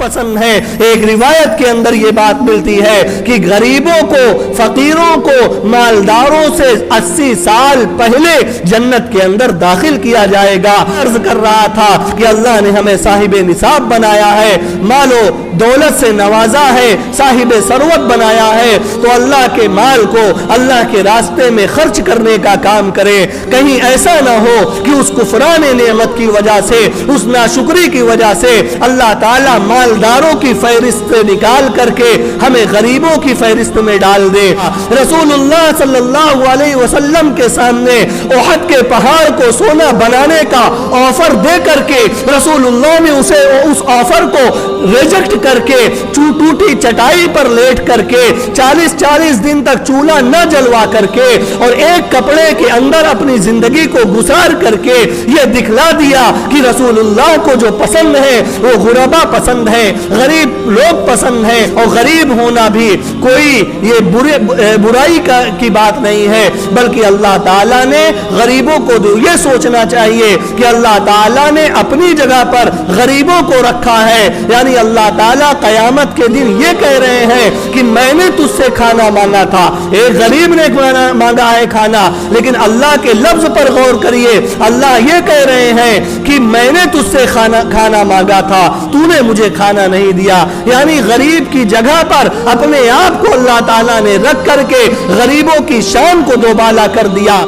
پسند ہے۔ ایک روایت کے اندر یہ بات ملتی ہے کہ غریبوں کو، فقیروں کو مالداروں سے 80 سال پہلے جنت کے اندر داخل کیا جائے گا۔ عرض کر رہا تھا کہ اللہ نے ہمیں صاحب نصاب بنایا ہے، مال و دولت سے نوازا ہے، صاحب ثروت بنایا ہے، تو اللہ کے مال کو اللہ کے راستے میں خرچ کرنے کا کام کرے۔ کہیں ایسا نہ ہو کہ اس کفران نعمت کی وجہ سے، اس ناشکری کی وجہ سے اللہ تعالیٰ مالداروں کی فہرست نکال کر کے ہمیں غریبوں کی فہرست میں ڈال دے۔ رسول اللہ صلی اللہ علیہ وسلم کے سامنے احد کے پہاڑ کو سونا بنانے کا آفر دے کر کے رسول اللہ نے اسے اس آفر کو ریجیکٹ کر کے ٹوٹی چٹائی پر لیٹ کر کے 40 دن تک چولہا نہ جلوا کر کے اور ایک کپڑے کے اندر اپنی زندگی کو گزار کر کے یہ دکھلا دیا کہ رسول اللہ کو جو پسند ہے وہ غربا پسند ہے، غریب لوگ پسند ہیں، اور غریب ہونا بھی کوئی یہ برائی کی بات نہیں ہے، بلکہ اللہ تعالیٰ نے غریبوں کو یہ سوچنا چاہیے کہ اللہ تعالیٰ نے اپنی جگہ پر غریبوں کو رکھا ہے۔ یعنی اللہ تعالیٰ قیامت کے دن یہ کہہ رہے ہیں کہ میں نے تجھ سے کھانا مانگا تھا، ایک غریب نے مانگا ہے کھانا، لیکن اللہ کے لفظ پر غور کریے، اللہ یہ کہہ رہے ہیں کہ میں نے تجھ سے کھانا مانگا تھا، تو نے مجھے کھانا نہیں دیا۔ یعنی غریب کی جگہ پر اپنے آپ کو اللہ تعالیٰ نے رکھ کر کے غریبوں کی شان کو دوبالا کر دیا۔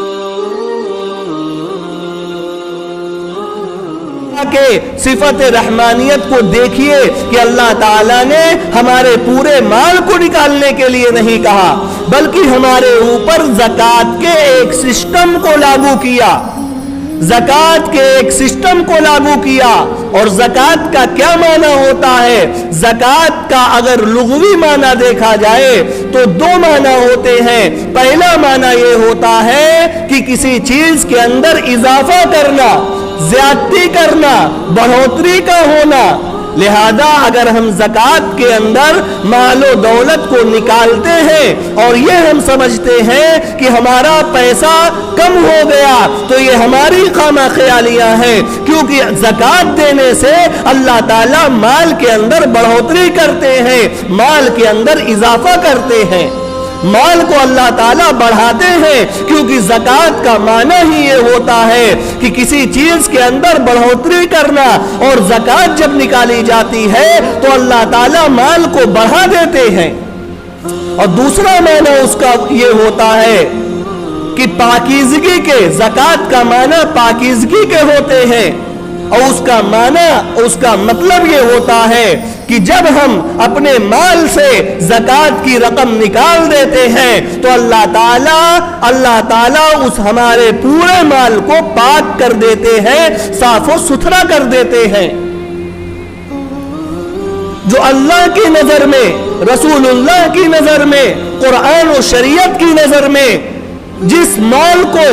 کہ صفت رحمانیت کو دیکھیے کہ اللہ تعالیٰ نے ہمارے پورے مال کو نکالنے کے لیے نہیں کہا، بلکہ ہمارے اوپر زکوٰۃ کے ایک سسٹم کو لاگو کیا، زکوٰۃ کے ایک سسٹم کو لاگو کیا۔ اور زکوٰۃ کا کیا معنی ہوتا ہے؟ زکوٰۃ کا اگر لغوی معنی دیکھا جائے تو 2 معنی ہوتے ہیں۔ پہلا معنی یہ ہوتا ہے کہ کسی چیز کے اندر اضافہ کرنا، زیادتی کرنا، بڑھوتری کا ہونا۔ لہذا اگر ہم زکوٰۃ کے اندر مال و دولت کو نکالتے ہیں اور یہ ہم سمجھتے ہیں کہ ہمارا پیسہ کم ہو گیا تو یہ ہماری خامہ خیالیاں ہیں، کیونکہ زکوٰۃ دینے سے اللہ تعالیٰ مال کے اندر بڑھوتری کرتے ہیں، مال کے اندر اضافہ کرتے ہیں، مال کو اللہ تعالیٰ بڑھاتے ہیں، کیونکہ زکوٰۃ کا معنی ہی یہ ہوتا ہے کہ کسی چیز کے اندر بڑھوتری کرنا، اور زکوٰۃ جب نکالی جاتی ہے تو اللہ تعالیٰ مال کو بڑھا دیتے ہیں۔ اور دوسرا معنی اس کا یہ ہوتا ہے کہ پاکیزگی کے، زکوٰۃ کا معنی پاکیزگی کے ہوتے ہیں، اور اس کا مطلب یہ ہوتا ہے کہ جب ہم اپنے مال سے زکوٰۃ کی رقم نکال دیتے ہیں تو اللہ تعالیٰ اس ہمارے پورے مال کو پاک کر دیتے ہیں، صاف و ستھرا کر دیتے ہیں۔ جو اللہ کی نظر میں، رسول اللہ کی نظر میں، قرآن و شریعت کی نظر میں جس مال کو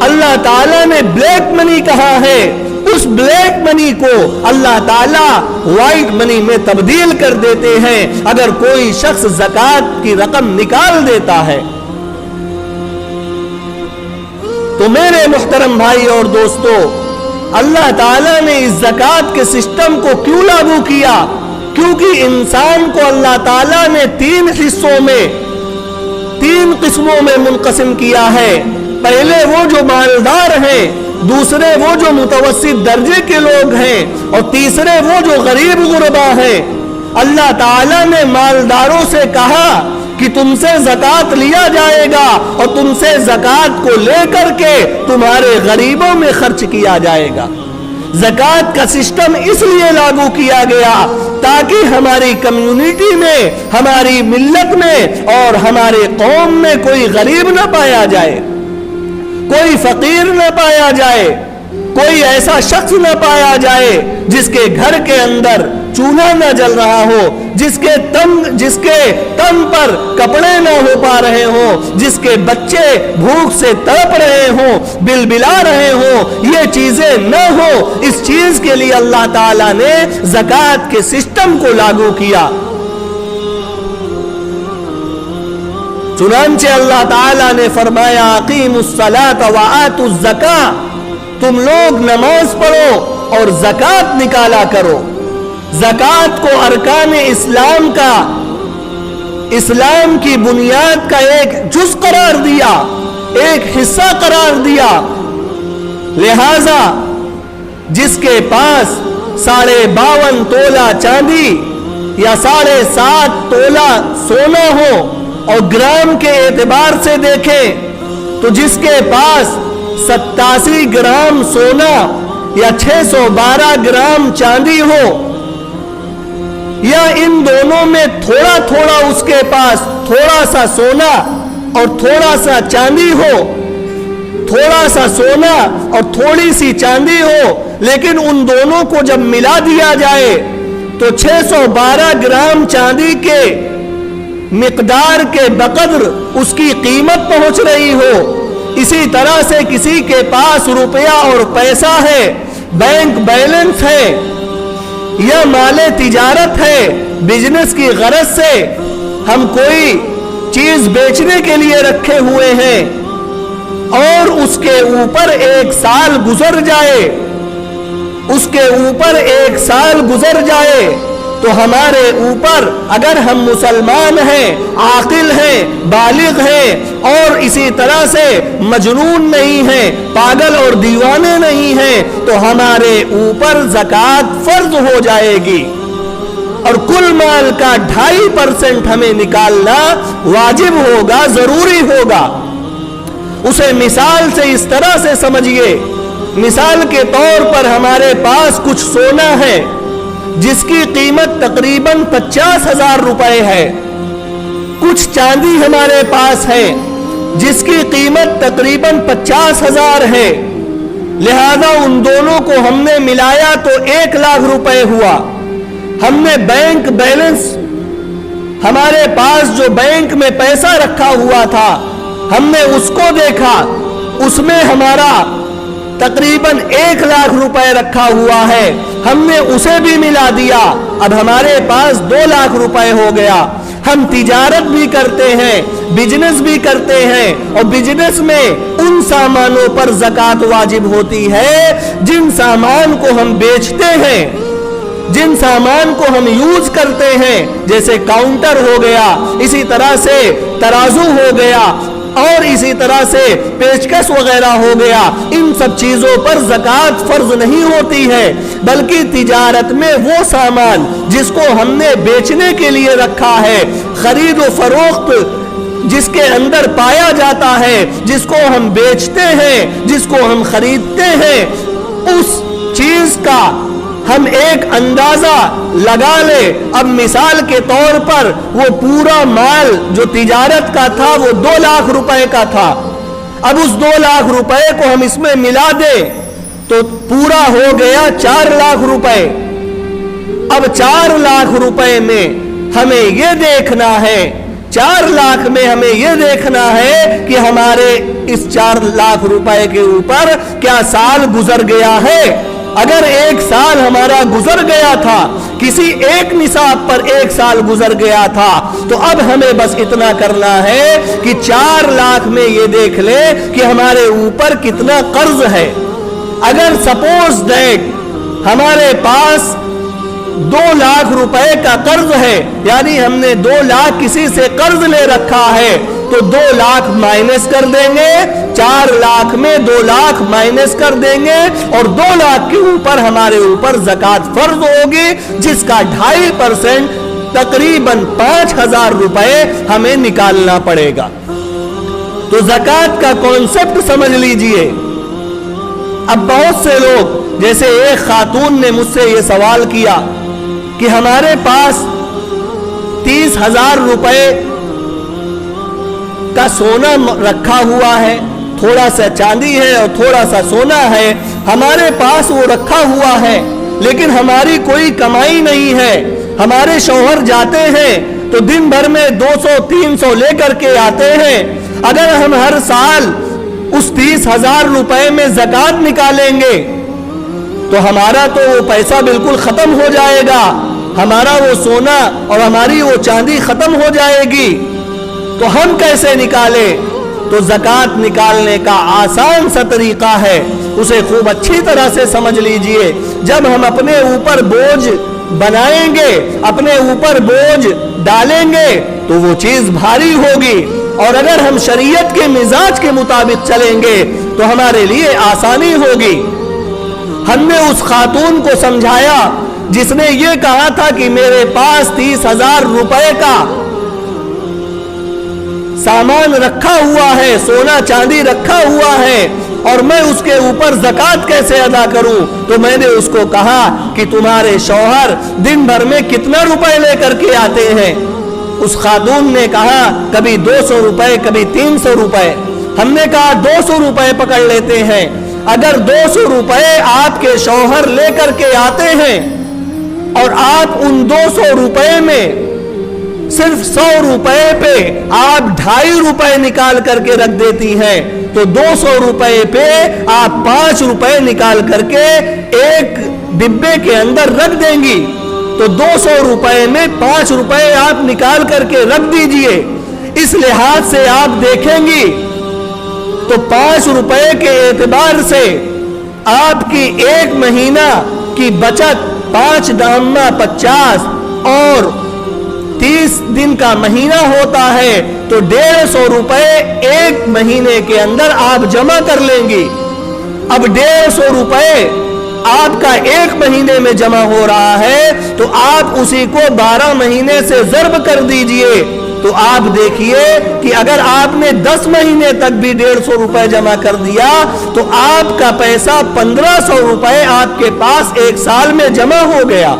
اللہ تعالیٰ نے بلیک منی کہا ہے، اس بلیک منی کو اللہ تعالیٰ وائٹ منی میں تبدیل کر دیتے ہیں اگر کوئی شخص زکوٰۃ کی رقم نکال دیتا ہے۔ تو میرے محترم بھائی اور دوستو، اللہ تعالیٰ نے اس زکوٰۃ کے سسٹم کو کیوں لاگو کیا؟ کیونکہ انسان کو اللہ تعالیٰ نے 3 حصوں میں، 3 قسموں میں منقسم کیا ہے۔ پہلے وہ جو مالدار ہیں، دوسرے وہ جو متوسط درجے کے لوگ ہیں، اور تیسرے وہ جو غریب غربا ہیں۔ اللہ تعالیٰ نے مالداروں سے کہا کہ تم سے زکوٰۃ لیا جائے گا اور تم سے زکوٰۃ کو لے کر کے تمہارے غریبوں میں خرچ کیا جائے گا۔ زکوٰۃ کا سسٹم اس لیے لاگو کیا گیا تاکہ ہماری کمیونٹی میں، ہماری ملت میں اور ہمارے قوم میں کوئی غریب نہ پایا جائے، کوئی فقیر نہ پایا جائے، کوئی ایسا شخص نہ پایا جائے جس کے گھر کے اندر چولہا نہ جل رہا ہو، جس کے تن پر کپڑے نہ ہو پا رہے ہوں، جس کے بچے بھوک سے تڑپ رہے ہوں، بلبلا رہے ہوں، یہ چیزیں نہ ہو۔ اس چیز کے لیے اللہ تعالیٰ نے زکوٰۃ کے سسٹم کو لاگو کیا۔ چنانچہ اللہ تعالیٰ نے فرمایا اقیموا الصلاۃ وآتوا الزکاۃ، تم لوگ نماز پڑھو اور زکوٰۃ نکالا کرو۔ ज़कात को अरकान इस्लाम का, इस्लाम की बुनियाद का एक जुज़ करार दिया, एक हिस्सा करार दिया। लिहाजा जिसके पास 52.5 तोला चांदी या 7.5 तोला सोना हो, और ग्राम के एतबार से देखें तो जिसके पास 87 ग्राम सोना या 612 ग्राम चांदी हो, या इन दोनों में थोड़ा थोड़ा उसके पास थोड़ा सा सोना और थोड़ा सा चांदी हो, थोड़ा सा सोना और थोड़ी सी चांदी हो, लेकिन उन दोनों को जब मिला दिया जाए तो 612 ग्राम चांदी के मिकदार के बकद्र उसकी कीमत पहुंच रही हो। इसी तरह से किसी के पास रुपया और पैसा है, बैंक बैलेंस है, या माले तिजारत है, बिजनेस की गरज से हम कोई चीज बेचने के लिए रखे हुए हैं, और उसके ऊपर 1 साल गुजर जाए, उसके ऊपर 1 साल गुजर जाए, तो हमारे ऊपर, अगर हम मुसलमान हैं, आकिल हैं, बालिग हैं, और इसी तरह से मजनून नहीं हैं, पागल और दीवाने नहीं हैं, तो हमारे ऊपर ज़कात फर्ज हो जाएगी, और कुल माल का 2.5% हमें निकालना वाजिब होगा, जरूरी होगा। उसे मिसाल से इस तरह से समझिए, मिसाल के तौर पर हमारे पास कुछ सोना है जिसकी कीमत तकरीबन 50,000 रुपए है, कुछ चांदी हमारे पास है जिसकी कीमत तकरीबन 50,000 है। लिहाजा उन दोनों को हमने मिलाया तो 1 लाख रुपए हुआ। हमने बैंक बैलेंस, हमारे पास जो बैंक में पैसा रखा हुआ था, हमने उसको देखा, उसमें हमारा तकरीबन 1 लाख रुपए रखा हुआ है, हमने उसे भी मिला दिया, अब हमारे पास 2 लाख रुपए हो गया। हम तिजारत भी करते हैं, बिजनेस भी करते हैं, और बिजनेस में उन सामानों पर ज़कात वाजिब होती है जिन सामान को हम बेचते हैं, जिन सामान को हम यूज करते हैं, जैसे काउंटर हो गया, इसी तरह से तराजू हो गया, और इसी तरह से पेचकस वगैरह हो गया। इन सब चीजों पर ज़कात फर्ज नहीं होती है, बल्कि तिजारत में वो सामान जिसको हमने बेचने के लिए रखा है, खरीद व फरोख्त जिसके अंदर पाया जाता है, जिसको हम बेचते हैं, जिसको हम खरीदते हैं, उस चीज का हम एक अंदाजा लगा ले। अब मिसाल के तौर पर वो पूरा माल जो तिजारत का था वो 2 लाख रुपए का था, अब उस 2 लाख रुपए को हम इसमें मिला दे तो पूरा हो गया 4 लाख रुपए। अब 4 लाख रुपए में हमें ये देखना है, 4 लाख में हमें यह देखना है कि हमारे इस 4 लाख रुपए के ऊपर क्या साल गुजर गया है। अगर 1 साल हमारा गुजर गया था, किसी एक निसाब पर 1 साल गुजर गया था, तो अब हमें बस इतना करना है कि 4 लाख में ये देख ले कि हमारे ऊपर कितना कर्ज है। अगर सपोज दैट हमारे पास 2 लाख रुपए का कर्ज है, यानी हमने 2 लाख किसी से कर्ज ले रखा है, तो 2 लाख माइनस कर देंगे, 4 लाख में 2 लाख माइनस कर देंगे, और 2 लाख के ऊपर हमारे ऊपर ज़कात फर्ज होगी, जिसका 2.5% तकरीबन 5,000 रुपए हमें निकालना पड़ेगा। तो ज़कात का कॉन्सेप्ट समझ लीजिए। अब बहुत से लोग, जैसे एक खातून ने मुझसे ये सवाल किया कि हमारे पास 30,000 रुपए का सोना रखा हुआ है, थोड़ा सा चांदी है और थोड़ा सा सोना है, हमारे पास वो रखा हुआ है, लेकिन हमारी कोई कमाई नहीं है। हमारे शौहर जाते हैं तो दिन भर में 200-300 लेकर के आते हैं। अगर हम हर साल उस 30,000 रुपए में ज़कात निकालेंगे तो हमारा तो वो पैसा बिल्कुल खत्म हो जाएगा, हमारा वो सोना और हमारी वो चांदी खत्म हो जाएगी। तो हम कैसे निकालें? तो ज़कात निकालने का आसान सा तरीका है, उसे खूब अच्छी तरह से समझ लीजिए। जब हम अपने ऊपर बोझ बनाएंगे, अपने ऊपर बोझ डालेंगे तो वो चीज भारी होगी। और अगर हम शरीयत के मिजाज के मुताबिक चलेंगे तो हमारे लिए आसानी होगी। हमने उस खातून को समझाया जिसने ये कहा था कि मेरे पास 30,000 रुपए का सामान रखा हुआ है, सोना चांदी रखा हुआ है और मैं उसके ऊपर ज़कात कैसे अदा करूं। तो मैंने उसको कहा कि तुम्हारे शौहर दिन भर में कितना रुपए लेकर के आते हैं। उस खातून ने कहा कभी 200 रुपए, कभी 300 रुपए। हमने कहा 200 रुपए पकड़ लेते हैं। अगर 200 रुपए आपके शौहर लेकर के आते हैं और आप उन 200 रुपए में सिर्फ 100 रुपए पे आप 2.5 रुपए निकाल करके रख देती हैं, तो 200 रुपए पे आप 5 रुपए निकाल करके एक डिब्बे के अंदर रख देंगी। तो 200 रुपए में 5 रुपए आप निकाल करके रख दीजिए। इस लिहाज से आप देखेंगी तो 5 रुपए के एतबार से आपकी एक महीना की बचत 5 दामना 50 और 30 दिन का महीना होता है तो 150 रुपए एक महीने के अंदर आप जमा कर लेंगी। अब 150 रुपए आपका एक महीने में जमा हो रहा है तो आप उसी को 12 महीने से ज़र्ब कर दीजिए। तो आप देखिए कि अगर आपने 10 महीने तक भी 150 रुपए जमा कर दिया तो आपका पैसा 1500 रुपए आपके पास एक साल में जमा हो गया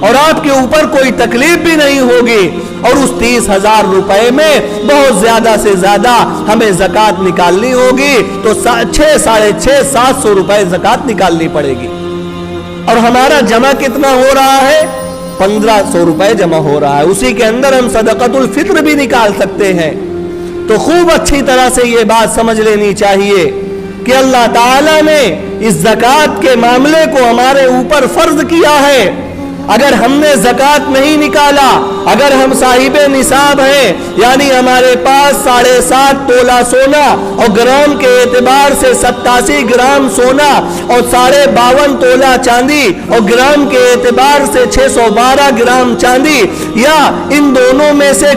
और आपके ऊपर कोई तकलीफ भी नहीं होगी। और उस 30,000 रुपए में बहुत ज्यादा से ज्यादा हमें ज़कात निकालनी होगी तो 6, 650, 700 रुपए ज़कात निकालनी पड़ेगी। और हमारा जमा कितना हो रहा है? 1500 रुपए जमा हो रहा है। उसी के अंदर हम सदक़तुल फित्र भी निकाल सकते हैं। तो खूब अच्छी तरह से ये बात समझ लेनी चाहिए कि अल्लाह ताला ने इस ज़कात के मामले को हमारे ऊपर फर्ज किया है। अगर हमने ज़कात नहीं निकाला, अगर हम साहिबे निसाब हैं यानी हमारे पास 7.5 तोला सोना और ग्राम के एतबार से 87 ग्राम सोना और 52.5 तोला चांदी और ग्राम के एतबार से 612 ग्राम चांदी या इन दोनों में से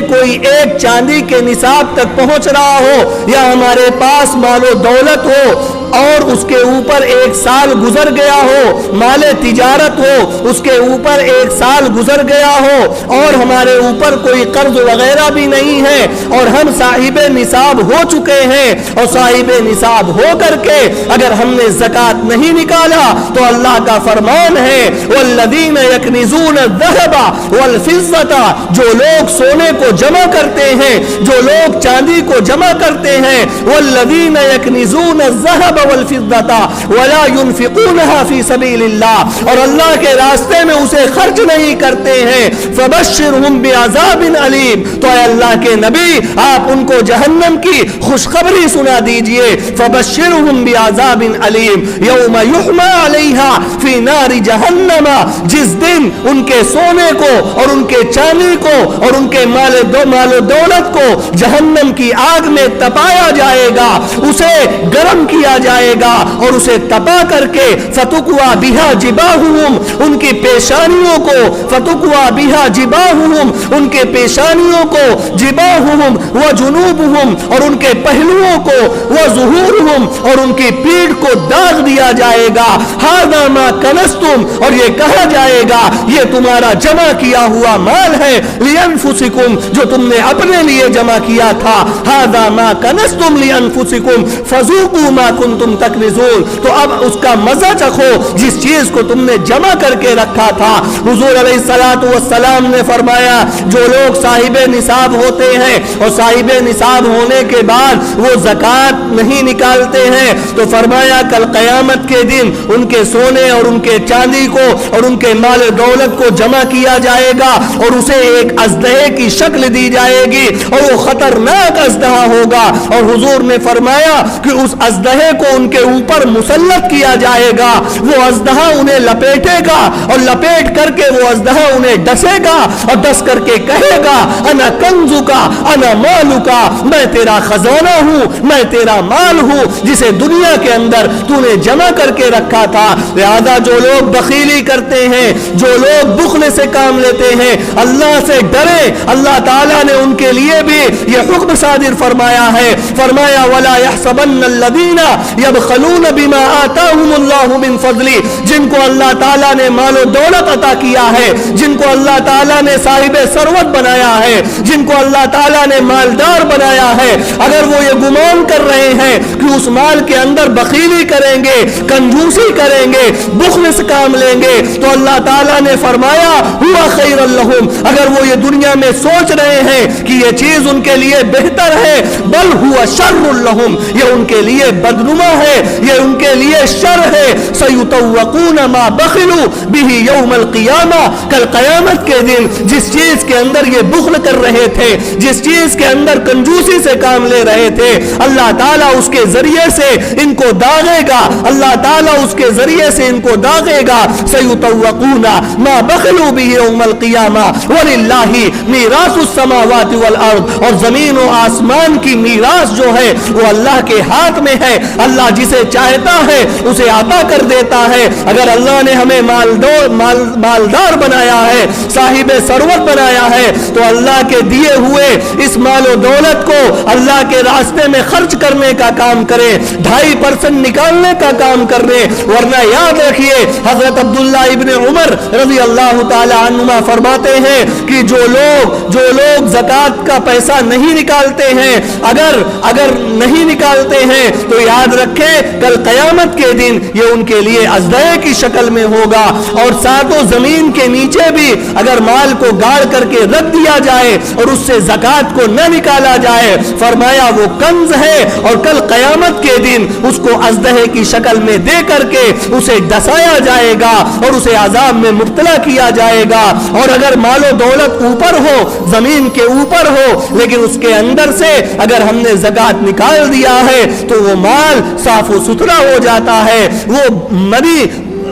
कोई एक चांदी के निसाब तक पहुंच रहा हो या हमारे पास मालो दौलत हो और उसके ऊपर एक साल गुजर गया हो, माले तिजारत हो उसके ऊपर एक साल गुजर गया हो और हमारे ऊपर कोई कर्ज वगैरह भी नहीं है और हम साहिबे निसाब हो चुके हैं और साहिबे निसाब हो करके अगर हमने ज़कात नहीं निकाला तो अल्लाह का फरमान है वल्लज़ीन यकनिज़ून अज़्ज़हबा वल फ़िज़्ज़ता, जो लोग सोने को जमा करते हैं, जो लोग चांदी को जमा करते हैं, वल्लज़ीन यकनिज़ून अज़्ज़हबा वल फ़िज़्ज़ता वला युनफ़िक़ूनहा फ़ी सबीलिल्लाह, और अल्लाह के रास्ते में उसे खर्च नहीं करते हैं, फ़बश्शिरहुम बिअज़ाबिन अलीम, तो अल्लाह के नबी आप उनको जहन्नम की खुशखबरी सुना दीजिए। फ़बश्शिरहुम बिअज़ाबिन अलीम यौम युहमा अलैहा फ़ी नारि जहन्नम, जिस दिन उनके सोने को और उनके चांदी को और उनके मालो दौलत को जहन्नम की आग में तपाया जाएगा, उसे गर्म किया जाएगा और उसे तपा करके फतुकवा बिहा जिबाहुहुम, उनकी पेशानियों को फतुकवा बिहा जिबाहुहुम, उनके पेशानियों को जिबाहुहुम व जुनूबुहुम, और उनके पहलुओं को व ज़ुहूरुहुम, और उनकी पीठ को दाग दिया जाएगा। हाज़ा मा कनस्तुम, और ये कहा जाएगा ये तुम्हारा जमा किया हुआ माल है, लिअनफुसिकुम, जो तुमने अपने लिए जमा किया था। हाज़ा मा कनस्तुम लिअनफुसिकुम फज़ूक़ू मा कुंतुम तकनिज़ून, तो अब उसका मजा चखो जिस चीज को तुमने जमा करके रखा था। हुजूर अलैहिस्सलातु वस्सलाम ने फरमाया जो लोग साहिबे निसाब होते हैं और साहिबे निसाब होने के बाद वो ज़कात नहीं निकालते हैं तो फरमाया कल क़यामत के दिन उनके सोने और उनके चांदी को और उनके माल दौलत को जमा किया जाएगा और उसे एक अज़दहे की शक्ल दी जाएगी और वो खतरनाक अज़दहा होगा। और हुजूर ने फरमाया कि उस अज़दहे को उनके ऊपर मुसल्लत किया जाएगा। वो अज़दहा उन्हें लपेटेगा और लपेट करके वो अज़दहा उन्हें डसेगा और डस करके कहेगा अना कंजुका अना मालुका, मैं तेरा खजाना हूं, मैं तेरा माल हूं जिसे दुनिया के अंदर तूने जमा करके रखा था। लिहाजा जो लोग बखीली करते हैं, जो लोग बुखल से काम लेते हैं, अल्लाह से डरे। अल्लाह ताला ने उनके लिए भी यह हुक्म सादिर फरमाया है, फरमाया वला यहसबन्नल्लज़ीना यबखलून बिमा आताहुमुल्लाहु मिन फज़ली, जिनको अल्लाह ताला ने मालो दौलत अता किया है, जिनको अल्लाह ताला ने साहिबे सरवत बनाया है, जिनको अल्लाह ताला ने मालदार बनाया है, अगर वो ये गुमान कर रहे हैं कि उस माल के अंदर बखीली करेंगे, कंजूसी करेंगे, बुखल से काम लेंगे, तो अल्लाह ताला ने फरमाया हुआ खैरुल लहुम, अगर वो ये दुनिया में सोच रहे हैं कि ये चीज उनके लिए बेहतर है, बल हुआ शर्रुल लहुम, ये उनके लिए बदनुमा है, ये उनके लिए शर है। सयुतव्वकून मा बखिलू बिही यौमल क़ियामा, कल क़यामत के दिन जिस चीज के अंदर ये बुखल कर रहे थे, जिस चीज के अंदर कंजूसी से काम ले रहे थे, अल्लाह ताला उसके जरिए से इनको दागेगा, अल्लाह ताला उसके जरिए से इनको दागेगा। सयुतव्वकून मा बखिलू बिही यौमल क़ियामा वलिल्लाहि मीरासुस समावाति वल अर्द, और जमीन और आसमान की मीरास जो है वो अल्लाह के हाथ में है। अल्लाह जिसे चाहता है उसे अता कर देता है। अगर अल्लाह ने हमें मालदार बनाया है, साहिब सरवत बनाया है, तो अल्लाह के दिए हुए इस मालो दौलत को अल्लाह के रास्ते में खर्च करने का काम करें, 2.5% निकालने का काम करने। वरना याद रखिए हजरत अब्दुल्ला इब्ने उमर रज़ी अल्लाह ताला अन्हुमा फरमाते हैं कि जो लोग ज़कात का पैसा नहीं निकालते हैं, अगर नहीं निकालते हैं तो याद रखें कल क़यामत के दिन ये उनके लिए अज़दहे की शक्ल में होगा। और सातों जमीन के नीचे भी अगर माल को गाड़ करके रख दिया जाए और उससे ज़कात को न निकाला जाए, फरमाया वो कंज है और कल क़यामत के दिन उसको अज़दहे की शक्ल में दे करके उसे डसाया जाएगा और उसे अज़ाब में मुब्तला किया जाएगा। और अगर मालो दौलत ऊपर हो, जमीन के ऊपर हो, लेकिन उसके अंदर से अगर हमने ज़कात निकाल दिया है तो वो माल साफ सुथरा हो जाता है, वो मनी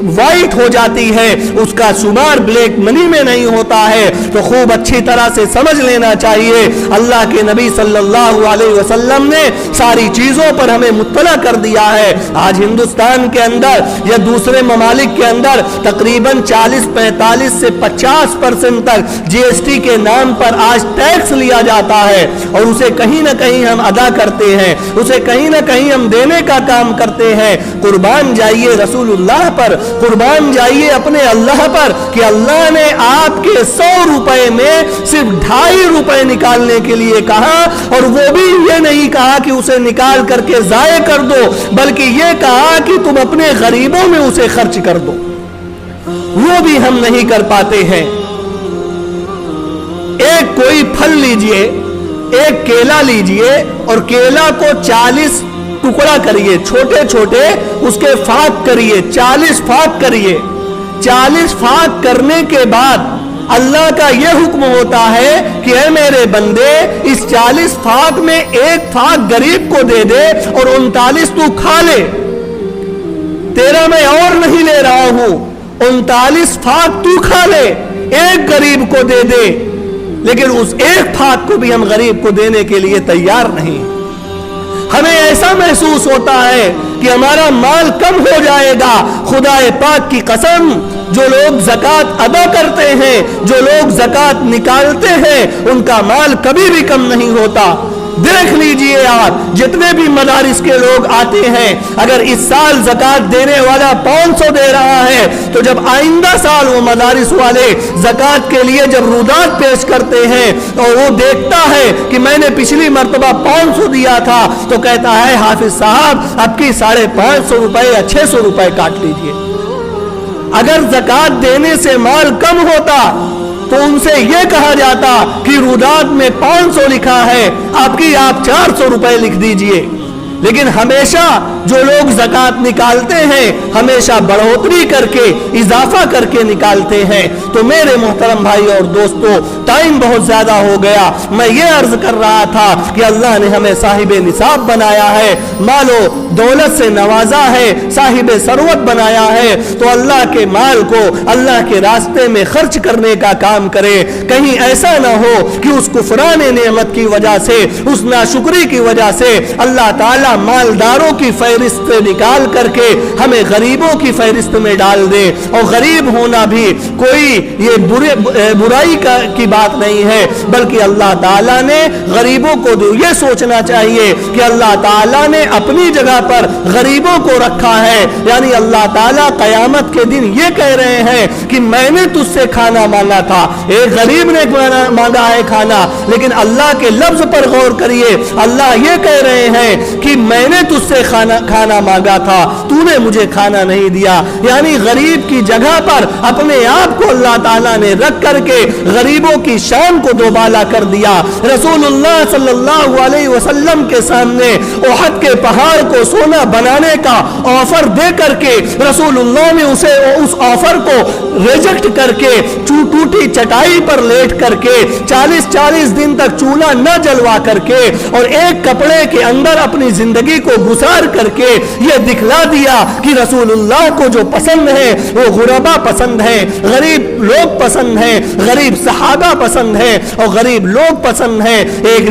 वाइट हो जाती है, उसका शुमार ब्लैक मनी में नहीं होता है। तो खूब अच्छी तरह से समझ लेना चाहिए, अल्लाह के नबी सल्लल्लाहु अलैहि वसल्लम ने सारी चीजों पर हमें मुत्तला कर दिया है। आज हिंदुस्तान के अंदर या दूसरे ममालिक के अंदर तकरीबन 40-45 से 50% तक जीएसटी के नाम पर आज टैक्स लिया जाता है और उसे कहीं ना कहीं हम अदा करते हैं, उसे कहीं ना कहीं हम देने का काम करते हैं। कुर्बान जाइए रसूलुल्लाह पर, कुर्बान जाइए अपने अल्लाह पर कि अल्लाह ने आपके 100 रुपए में सिर्फ 2.5 रुपए निकालने के लिए कहा, और वो भी ये नहीं कहा कि उसे निकाल करके जाये कर दो, बल्कि ये कहा कि तुम अपने गरीबों में उसे खर्च कर दो। वो भी हम नहीं कर पाते हैं। एक कोई फल लीजिए, एक केला लीजिए और केला को 40 टुकड़ा करिए, छोटे छोटे उसके फाक करिए, 40 फाक करिए। 40 फाक करने के बाद अल्लाह का यह हुक्म होता है कि ऐ मेरे बंदे, इस 40 फाक में एक फाक गरीब को दे दे और 39 तू खा ले, तेरा मैं और नहीं ले रहा हूं, 39 फाक तू खा ले, एक गरीब को दे दे। लेकिन उस एक फाक को भी हम गरीब को देने के लिए तैयार नहीं। हमें ऐसा महसूस होता है कि हमारा माल कम हो जाएगा। खुदाए पाक की कसम, जो लोग ज़कात अदा करते हैं, जो लोग ज़कात निकालते हैं, उनका माल कभी भी कम नहीं होता। देख लीजिए आप, जितने भी मदारिस के लोग आते हैं, अगर इस साल ज़कात देने वाला 500 दे रहा है, तो जब आइंदा साल वो मदारिस वाले ज़कात के लिए जब रुदात पेश करते हैं और वो देखता है कि मैंने पिछली मर्तबा 500 दिया था, तो कहता है हाफिज साहब अब की 550 रुपए या 600 रुपए काट लीजिए। अगर ज़कात देने से माल कम होता तो उनसे यह कहा जाता कि रुदात में 500 लिखा है, आपकी आप 400 रुपए लिख दीजिए। لیکن ہمیشہ جو لوگ زکات نکالتے ہیں ہمیشہ بڑھوتری کر کے اضافہ کر کے نکالتے ہیں. تو میرے محترم بھائی اور دوستو ٹائم بہت زیادہ ہو گیا. میں یہ عرض کر رہا تھا کہ اللہ نے ہمیں صاحب نصاب بنایا ہے, مال و دولت سے نوازا ہے, صاحب ثروت بنایا ہے, تو اللہ کے مال کو اللہ کے راستے میں خرچ کرنے کا کام کرے. کہیں ایسا نہ ہو کہ اس کفران نعمت کی وجہ سے, اس ناشکری کی وجہ سے اللہ تعالیٰ مالداروں کی فہرست نکال کر کے ہمیں غریبوں کی فہرست میں ڈال دے. اور غریب ہونا بھی کوئی یہ برائی کی بات نہیں ہے, بلکہ اللہ تعالیٰ نے غریبوں کو یہ سوچنا چاہیے کہ اللہ تعالیٰ نے اپنی جگہ پر غریبوں کو رکھا ہے. یعنی اللہ تعالیٰ قیامت کے دن یہ کہہ رہے ہیں کہ میں نے تجھ سے کھانا مانگا تھا, ایک غریب نے مانگا ہے کھانا, لیکن اللہ کے لفظ پر غور کریے, اللہ یہ کہہ رہے ہیں کہ میں نے تجھ سے کھانا مانگا تھا, تو نے مجھے کھانا نہیں دیا. یعنی غریب کی جگہ پر اپنے آپ کو اللہ تعالیٰ نے رکھ کر کے غریبوں کی شان کو دوبالا کر دیا. رسول اللہ صلی اللہ علیہ وسلم کے سامنے احد کے پہاڑ کو سونا بنانے کا آفر دے کر کے رسول اللہ نے اس آفر کو ریجیکٹ کر کے ٹوٹی چٹائی پر لیٹ کر کے 40 دن تک چولہا نہ جلوا کر کے اور ایک کپڑے کے اندر اپنی زندگی کو گزار کر کے یہ دکھلا دیا کہ رسول اللہ کو جو پسند ہے وہ غربا پسند ہے, غریب لوگ پسند ہیں, غریب صحابہ پسند ہیں اور غریب لوگ پسند ہیں. ایک